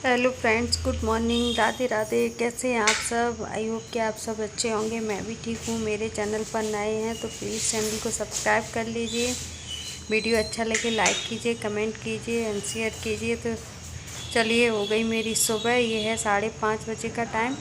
Hello friends, good morning, Radhe Radhe. कैसे हैं आप सब? आई होप कि आप सब अच्छे होंगे। मैं भी ठीक हूँ। मेरे चैनल पर नए हैं तो प्लीज़ चैनल को सब्सक्राइब कर लीजिए। वीडियो अच्छा लगे लाइक कीजिए, कमेंट कीजिए एंड शेयर कीजिए। तो चलिए, हो गई मेरी सुबह। ये है 5:30 बजे का टाइम।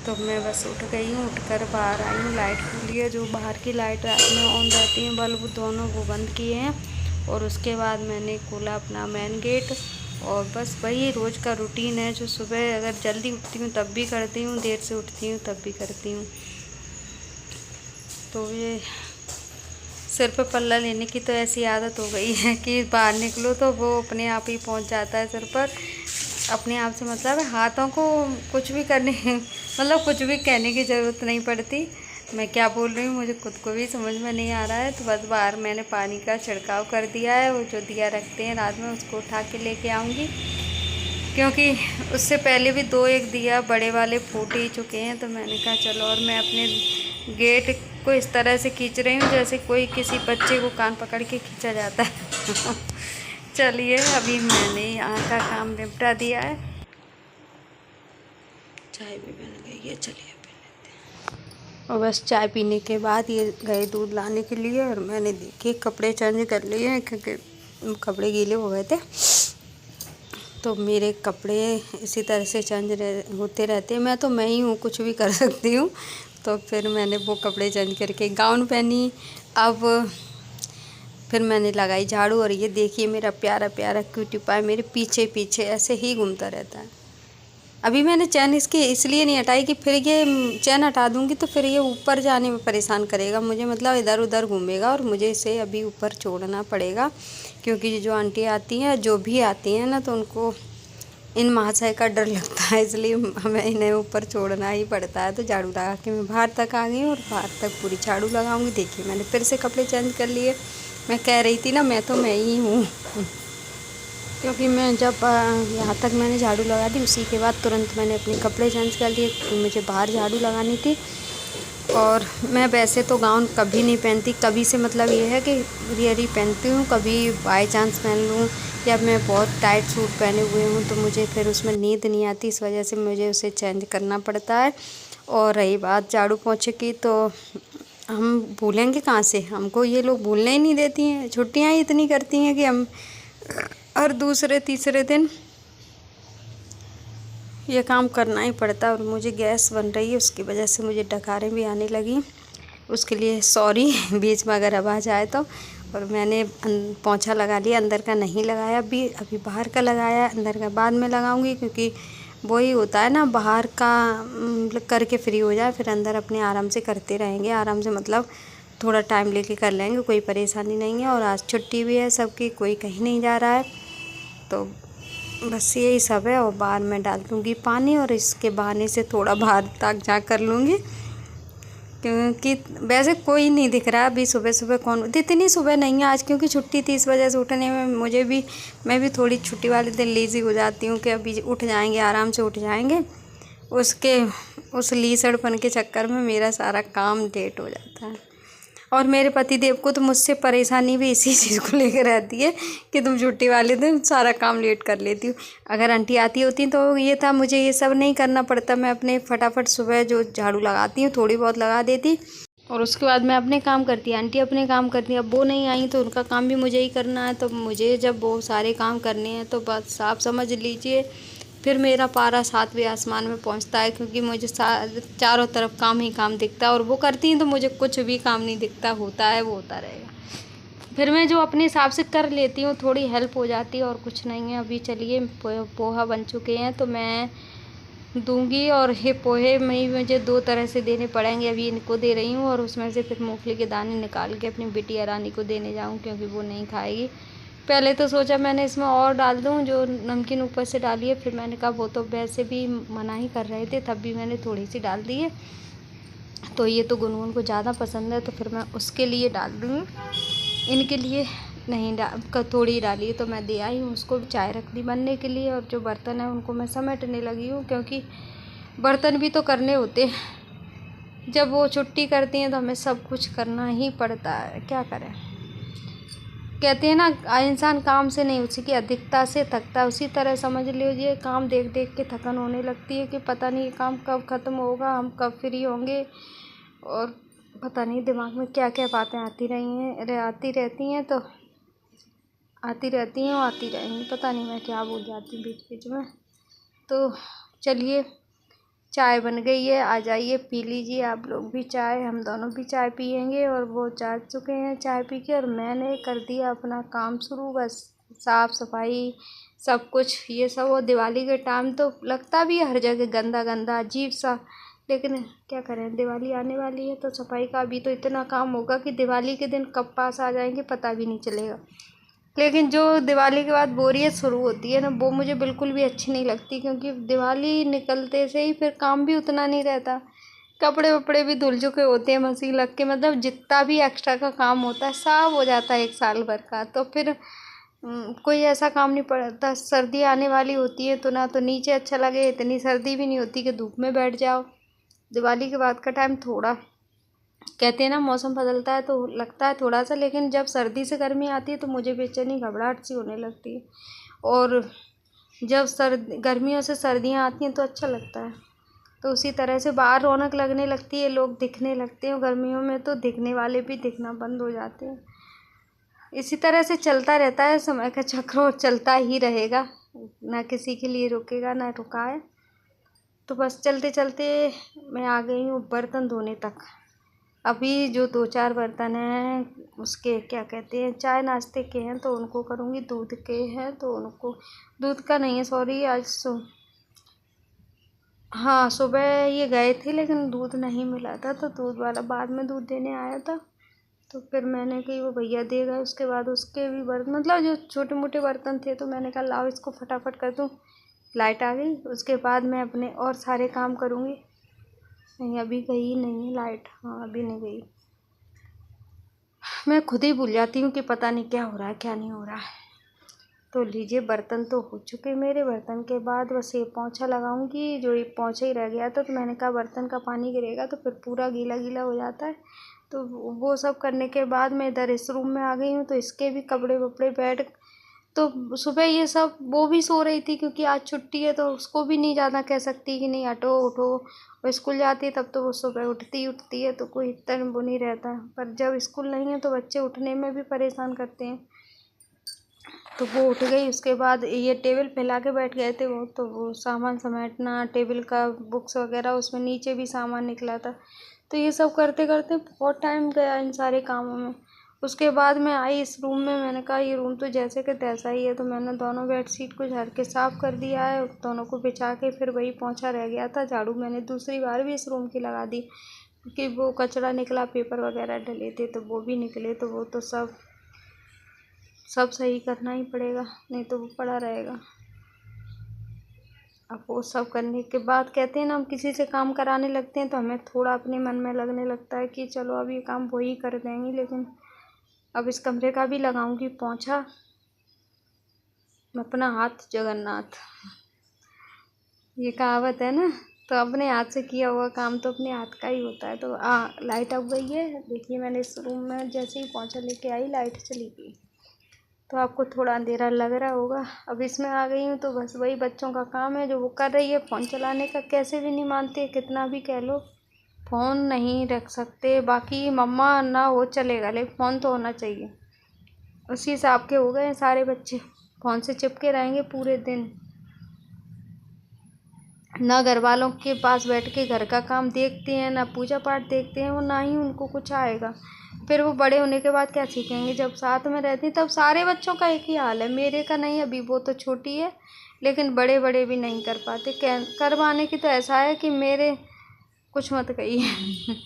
तो मैं बस उठ गई हूँ, उठकर बाहर आई हूँ लाइट के लिए। जो बाहर की लाइट रात में ऑन रहती हैं बल्ब, दोनों वो बंद किए हैं। और उसके बाद मैंने खोला अपना मेन गेट। और बस वही रोज़ का रूटीन है जो सुबह अगर जल्दी उठती हूँ तब भी करती हूँ, देर से उठती हूँ तब भी करती हूँ। तो ये सिर पे पल्ला लेने की तो ऐसी आदत हो गई है कि बाहर निकलो तो वो अपने आप ही पहुँच जाता है सिर पर। अपने आप से मतलब है, हाथों को कुछ भी करने मतलब कुछ भी कहने की ज़रूरत नहीं पड़ती। मैं क्या बोल रही हूँ मुझे खुद को भी समझ में नहीं आ रहा है। तो बस बाहर मैंने पानी का छिड़काव कर दिया है। वो जो दिया रखते हैं रात में, उसको उठा के लेके आऊँगी, क्योंकि उससे पहले भी दो एक दिया बड़े वाले फूट ही चुके हैं। तो मैंने कहा चलो। और मैं अपने गेट को इस तरह से खींच रही हूँ जैसे कोई किसी बच्चे को कान पकड़ के खींचा जाता है। चलिए, अभी मैंने यहाँ का काम निपटा दिया है। चाय भी बन गई है, चलिए पी लेते हैं। और बस चाय पीने के बाद ये गए दूध लाने के लिए। और मैंने देखिए कपड़े चेंज कर लिए हैं क्योंकि कपड़े गीले हो गए थे। तो मेरे कपड़े इसी तरह से चेंज होते रहते हैं। मैं ही हूँ, कुछ भी कर सकती हूँ। तो फिर मैंने वो कपड़े चेंज करके गाउन पहनी। अब फिर मैंने लगाई झाड़ू। और ये देखिए मेरा प्यारा प्यारा क्यूटी पाई मेरे पीछे पीछे ऐसे ही घूमता रहता है। अभी मैंने चैन इसकी इसलिए नहीं हटाई कि फिर ये चैन हटा दूँगी तो फिर ये ऊपर जाने में परेशान करेगा मुझे, मतलब इधर उधर घूमेगा। और मुझे इसे अभी ऊपर छोड़ना पड़ेगा, क्योंकि जो आंटी आती हैं, जो भी आती हैं ना, तो उनको इन महाशय का डर लगता है, इसलिए हमें इन्हें ऊपर छोड़ना ही पड़ता है। तो झाड़ू लगा के मैं बाहर तक आ गई हूँ और बाहर तक पूरी झाड़ू लगाऊंगी। देखिए मैंने फिर से कपड़े चेंज कर लिए। मैं कह रही थी ना, मैं ही हूँ। क्योंकि मैं जब यहाँ तक मैंने झाड़ू लगा दी, उसी के बाद तुरंत मैंने अपने कपड़े चेंज कर लिए क्योंकि मुझे बाहर झाड़ू लगानी थी। और मैं वैसे तो गाउन कभी नहीं पहनती, कभी से मतलब ये है कि रेयर ही पहनती हूँ। कभी बाई चांस पहन लूँ, या मैं बहुत टाइट सूट पहने हुए हूँ तो मुझे फिर उसमें नींद नहीं आती, इस वजह से मुझे उसे चेंज करना पड़ता है। और रही बात झाड़ू पोंछे की, तो हम भूलेंगे कहाँ से? हमको ये लोग भूलने ही नहीं देती हैं। छुट्टियाँ ही इतनी करती हैं कि हम हर दूसरे तीसरे दिन ये काम करना ही पड़ता है। और मुझे गैस बन रही है, उसकी वजह से मुझे डकारें भी आने लगी। उसके लिए सॉरी बीच में अगर आवाज़ आए तो। और मैंने पोंछा लगा लिया, अंदर का नहीं लगाया अभी बाहर का लगाया। अंदर का बाद में लगाऊंगी, क्योंकि वही होता है ना, बाहर का करके फ्री हो जाए, फिर अंदर अपने आराम से करते रहेंगे। आराम से मतलब थोड़ा टाइम लेके कर लेंगे, कोई परेशानी नहीं है। और आज छुट्टी भी है सबकी, कोई कहीं नहीं जा रहा है। तो बस यही सब है। और बाहर में डाल दूँगी पानी, और इसके बहाने से थोड़ा बाहर तक जा कर लूँगी, क्योंकि वैसे कोई नहीं दिख रहा अभी। सुबह सुबह कौन, इतनी सुबह नहीं है आज, क्योंकि छुट्टी थी, इस वजह से उठने में मैं भी थोड़ी छुट्टी वाले दिन लेज़ी हो जाती हूँ कि अभी उठ जाएंगे, आराम से उठ जाएंगे। उस लीसड़पन के चक्कर में मेरा सारा काम लेट हो जाता है। और मेरे पति देव को तो मुझसे परेशानी भी इसी चीज़ को लेकर रहती है कि तुम छुट्टी वाले दिन सारा काम लेट कर लेती हो। अगर आंटी आती होती तो ये था, मुझे ये सब नहीं करना पड़ता। मैं अपने फटाफट सुबह जो झाड़ू लगाती हूँ थोड़ी बहुत लगा देती, और उसके बाद मैं अपने काम करती, आंटी अपने काम करती। अब वो नहीं आई तो उनका काम भी मुझे ही करना है। तो मुझे जब वो सारे काम करने हैं तो बस आप समझ लीजिए फिर मेरा पारा 7वें आसमान में पहुंचता है, क्योंकि मुझे चारों तरफ काम ही काम दिखता है। और वो करती हैं तो मुझे कुछ भी काम नहीं दिखता, होता है वो होता रहेगा। फिर मैं जो अपने हिसाब से कर लेती हूँ, थोड़ी हेल्प हो जाती है और कुछ नहीं है। अभी चलिए पोहा बन चुके हैं तो मैं दूंगी। और ये पोहे में मुझे 2 तरह से देने पड़ेंगे। अभी इनको दे रही हूँ, और उसमें से फिर मूंगफली के दाने निकाल के अपनी बिटिया रानी को देने जाऊँ, क्योंकि वो नहीं खाएगी। पहले तो सोचा मैंने इसमें और डाल दूँ, जो नमकीन ऊपर से डाली है। फिर मैंने कहा वो तो वैसे भी मना ही कर रहे थे, तब भी मैंने थोड़ी सी डाल दी है। तो ये तो गुनगुन को ज़्यादा पसंद है, तो फिर मैं उसके लिए डाल दूँगी, इनके लिए नहीं थोड़ी डाली है। तो मैं दे आई हूँ उसको, चाय रख दी बनने के लिए। और जो बर्तन है उनको मैं समेटने लगी हूँ, क्योंकि बर्तन भी तो करने होते हैं। जब वो छुट्टी करती हैं तो हमें सब कुछ करना ही पड़ता है, क्या करें। कहते हैं ना, इंसान काम से नहीं उसी की अधिकता से थकता है। उसी तरह समझ लीजिए काम देख देख के थकन होने लगती है कि पता नहीं ये काम कब ख़त्म होगा, हम कब फ्री होंगे। और पता नहीं दिमाग में क्या क्या बातें आती रहती हैं तो आती रहती हैं और आती रहेंगी। पता नहीं मैं क्या बोल जाती हूँ बीच बीच में। तो चलिए, चाय बन गई है, आ जाइए पी लीजिए आप लोग भी चाय। हम दोनों भी चाय पियेंगे। और वो जा चुके हैं चाय पी के, और मैंने कर दिया अपना काम शुरू। बस साफ़ सफाई सब कुछ ये सब। वो दिवाली के टाइम तो लगता भी है हर जगह गंदा गंदा अजीब सा, लेकिन क्या करें, दिवाली आने वाली है तो सफाई का अभी तो इतना काम होगा कि दिवाली के दिन कब पास आ जाएंगे पता भी नहीं चलेगा। लेकिन जो दिवाली के बाद बोरियत शुरू होती है ना, वो मुझे बिल्कुल भी अच्छी नहीं लगती, क्योंकि दिवाली निकलते से ही फिर काम भी उतना नहीं रहता। कपड़े वपड़े भी धुल चुके होते हैं मशीन लग के, मतलब जितना भी एक्स्ट्रा का काम होता है सब हो जाता है एक साल भर का। तो फिर कोई ऐसा काम नहीं पड़ता। सर्दी आने वाली होती है तो ना तो नीचे अच्छा लगे, इतनी सर्दी भी नहीं होती कि धूप में बैठ जाओ। दिवाली के बाद का टाइम थोड़ा, कहते हैं ना, मौसम बदलता है तो लगता है थोड़ा सा, लेकिन जब सर्दी से गर्मी आती है तो मुझे बेचैनी घबराहट सी होने लगती है। और जब गर्मियों से सर्दियाँ आती हैं तो अच्छा लगता है। तो उसी तरह से बाहर रौनक लगने लगती है, लोग दिखने लगते हैं। गर्मियों में तो दिखने वाले भी दिखना बंद हो जाते हैं। इसी तरह से चलता रहता है समय का चक्र, और चलता ही रहेगा, ना किसी के लिए रुकेगा ना रुका है। तो बस चलते चलते मैं आ गई हूँ बर्तन धोने तक। अभी जो 2-4 बर्तन हैं उसके क्या कहते हैं, चाय नाश्ते के हैं तो उनको करूँगी। दूध के हैं तो उनको, दूध का नहीं है सॉरी, आज हाँ सुबह ये गए थे लेकिन दूध नहीं मिला था, तो दूध वाला बाद में दूध देने आया था। तो फिर मैंने कही वो भैया दे गए। उसके बाद उसके भी बर्तन, मतलब जो छोटे मोटे बर्तन थे, तो मैंने कहा लाओ इसको फटाफट कर दूँ। लाइट आ गई, उसके बाद मैं अपने और सारे काम करूँगी। नहीं अभी गई नहीं है लाइट, हाँ अभी नहीं गई। मैं खुद ही भूल जाती हूँ कि पता नहीं क्या हो रहा है क्या नहीं हो रहा है। तो लीजिए, बर्तन तो हो चुके मेरे। बर्तन के बाद बस ये पोंछा लगाऊंगी, जो ये पोंछा ही रह गया था। तो मैंने कहा बर्तन का पानी गिरेगा तो फिर पूरा गीला गीला हो जाता है। तो वो सब करने के बाद मैं इधर इस रूम में आ गई हूँ। तो इसके भी कपड़े वपड़े बेड, तो सुबह ये सब वो भी सो रही थी क्योंकि आज छुट्टी है, तो उसको भी नहीं ज़्यादा कह सकती कि नहीं हटो उठो। वो स्कूल जाती है तब तो वो सुबह उठती है तो कोई इतना वो नहीं रहता है, पर जब स्कूल नहीं है तो बच्चे उठने में भी परेशान करते हैं। तो वो उठ गई। उसके बाद ये टेबल फैला के बैठ गए थे वो, तो वो सामान समेटना टेबल का, बुक्स वगैरह, उसमें नीचे भी सामान निकला था। तो ये सब करते करते बहुत टाइम गया इन सारे कामों में। उसके बाद मैं आई इस रूम में। मैंने कहा ये रूम तो जैसे कि तैसा ही है, तो मैंने दोनों बेडशीट को झाड़ के साफ़ कर दिया है। दोनों को बिछा के फिर वही पोंछा रह गया था। झाड़ू मैंने दूसरी बार भी इस रूम की लगा दी, क्योंकि वो कचरा निकला, पेपर वगैरह डले थे तो वो भी निकले। तो वो तो सब सही करना ही पड़ेगा, नहीं तो वो पड़ा रहेगा। अब वो सब करने के बाद, कहते हैं ना, हम किसी से काम कराने लगते हैं तो हमें थोड़ा अपने मन में लगने लगता है कि चलो अब ये काम वो ही कर देंगी। लेकिन अब इस कमरे का भी लगाऊंगी पोंछा। अपना हाथ जगन्नाथ, ये कहावत है ना। तो अपने हाथ से किया हुआ काम तो अपने हाथ का ही होता है। तो लाइट अब गई है। देखिए मैंने इस रूम में जैसे ही पोंछा लेके आई लाइट चली गई, तो आपको थोड़ा अंधेरा लग रहा होगा। अब इसमें आ गई हूँ तो बस वही बच्चों का काम है जो वो कर रही है। फ़ोन चलाने का कैसे भी नहीं मानते, कितना भी कह लो फ़ोन नहीं रख सकते। बाकी मम्मा ना हो चलेगा, लेकिन फ़ोन तो होना चाहिए। उसी हिसाब के हो गए हैं सारे बच्चे, फ़ोन से चिपके रहेंगे पूरे दिन। ना घर वालों के पास बैठ के घर का काम देखते हैं, ना पूजा पाठ देखते हैं, वो ना ही उनको कुछ आएगा। फिर वो बड़े होने के बाद क्या सीखेंगे। जब साथ में रहते हैं तब सारे बच्चों का एक ही हाल है। मेरे का नहीं, अभी वो तो छोटी है, लेकिन बड़े बड़े भी नहीं कर पाते। करवाने की तो ऐसा है कि मेरे कुछ मत कहिए।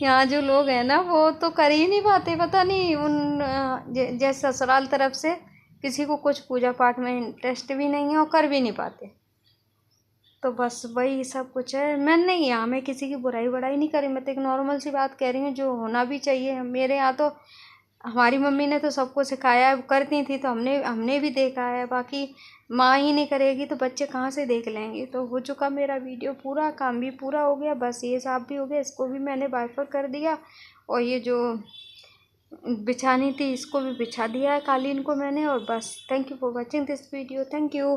यहाँ जो लोग हैं ना वो तो कर ही नहीं पाते। पता नहीं उन जैसे ससुराल तरफ से किसी को कुछ पूजा पाठ में इंटरेस्ट भी नहीं है और कर भी नहीं पाते। तो बस वही सब कुछ है। मैं नहीं, यहाँ मैं किसी की बुराई बढ़ाई नहीं करी, मैं तो एक नॉर्मल सी बात कह रही हूँ जो होना भी चाहिए। मेरे यहाँ तो हमारी मम्मी ने तो सबको सिखाया है, करती थी तो हमने भी देखा है। बाकी माँ ही नहीं करेगी तो बच्चे कहाँ से देख लेंगे। तो हो चुका मेरा वीडियो पूरा, काम भी पूरा हो गया। बस ये साफ भी हो गया, इसको भी मैंने वाइपर कर दिया। और ये जो बिछानी थी, इसको भी बिछा दिया है कालीन को मैंने। और बस, thank you for watching this video, thank you.